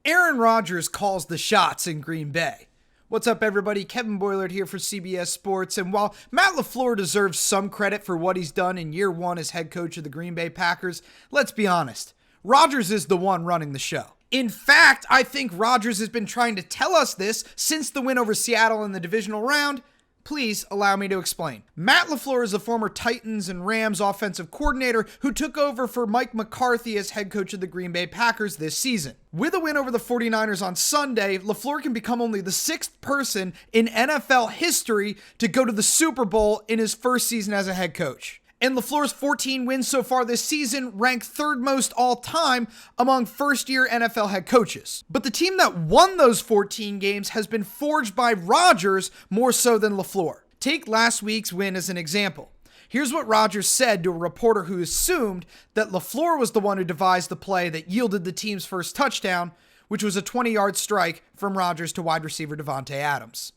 Aaron Rodgers calls the shots in Green Bay. What's up, everybody? Kevin Boylard here for CBS Sports. And while Matt LaFleur deserves some credit for what he's done in year one as head coach of the Green Bay Packers, let's be honest, Rodgers is the one running the show. In fact, I think Rodgers has been trying to tell us this since the win over Seattle in the divisional round. Please allow me to explain. Matt LaFleur is a former Titans and Rams offensive coordinator who took over for Mike McCarthy as head coach of the Green Bay Packers this season. With a win over the 49ers on Sunday, LaFleur can become only the sixth person in NFL history to go to the Super Bowl in his first season as a head coach. And LaFleur's 14 wins so far this season rank third most all time among first-year NFL head coaches. But the team that won those 14 games has been forged by Rodgers more so than LaFleur. Take last week's win as an example. Here's what Rodgers said to a reporter who assumed that LaFleur was the one who devised the play that yielded the team's first touchdown, which was a 20-yard strike from Rodgers to wide receiver Davante Adams.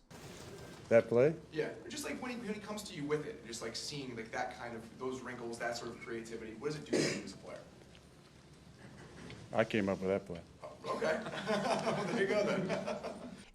That play? Yeah, just like when he comes to you with it, just like seeing like that kind of, those wrinkles, that sort of creativity, what does it do to you as a player? I came up with that play. Oh, okay, there you go then.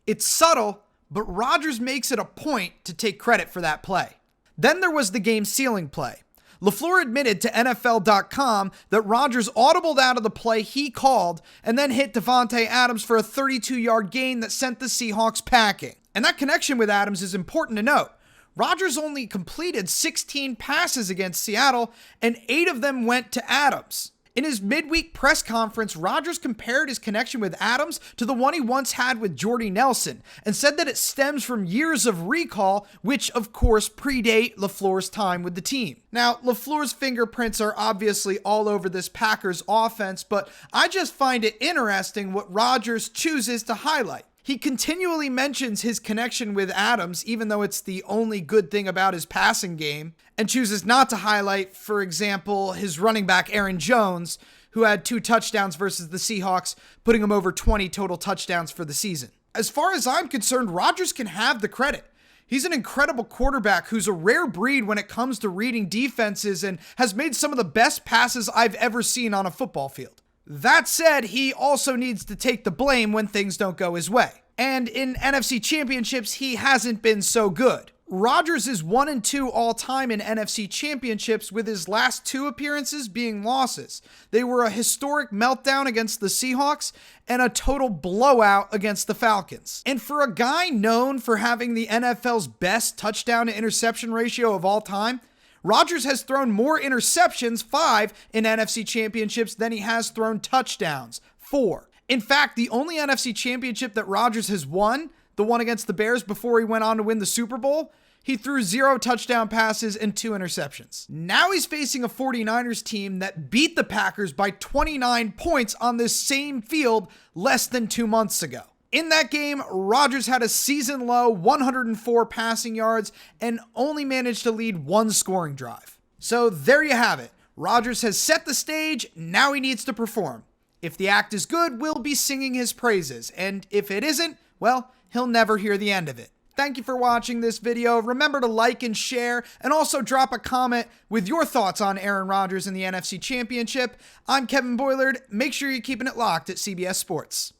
It's subtle, but Rodgers makes it a point to take credit for that play. Then there was the game-sealing play. LaFleur admitted to NFL.com that Rodgers audibled out of the play he called and then hit Davante Adams for a 32-yard gain that sent the Seahawks packing. And that connection with Adams is important to note. Rodgers only completed 16 passes against Seattle, and 8 of them went to Adams. In his midweek press conference, Rodgers compared his connection with Adams to the one he once had with Jordy Nelson, and said that it stems from years of recall, which of course predate LaFleur's time with the team. Now, LaFleur's fingerprints are obviously all over this Packers offense, but I just find it interesting what Rodgers chooses to highlight. He continually mentions his connection with Adams, even though it's the only good thing about his passing game, and chooses not to highlight, for example, his running back Aaron Jones, who had 2 touchdowns versus the Seahawks, putting him over 20 total touchdowns for the season. As far as I'm concerned, Rodgers can have the credit. He's an incredible quarterback who's a rare breed when it comes to reading defenses and has made some of the best passes I've ever seen on a football field. That said, he also needs to take the blame when things don't go his way. And in NFC Championships, he hasn't been so good. Rodgers is 1-2 all-time in NFC Championships, with his last 2 appearances being losses. They were a historic meltdown against the Seahawks and a total blowout against the Falcons. And for a guy known for having the NFL's best touchdown-to-interception ratio of all time, Rodgers has thrown more interceptions, 5, in NFC Championships than he has thrown touchdowns, 4. In fact, the only NFC Championship that Rodgers has won, the one against the Bears before he went on to win the Super Bowl, he threw 0 touchdown passes and 2 interceptions. Now he's facing a 49ers team that beat the Packers by 29 points on this same field less than 2 months ago. In that game, Rodgers had a season-low 104 passing yards and only managed to lead 1 scoring drive. So there you have it. Rodgers has set the stage, now he needs to perform. If the act is good, we'll be singing his praises, and if it isn't, well, he'll never hear the end of it. Thank you for watching this video. Remember to like and share, and also drop a comment with your thoughts on Aaron Rodgers in the NFC Championship. I'm Kevin Boylard. Make sure you're keeping it locked at CBS Sports.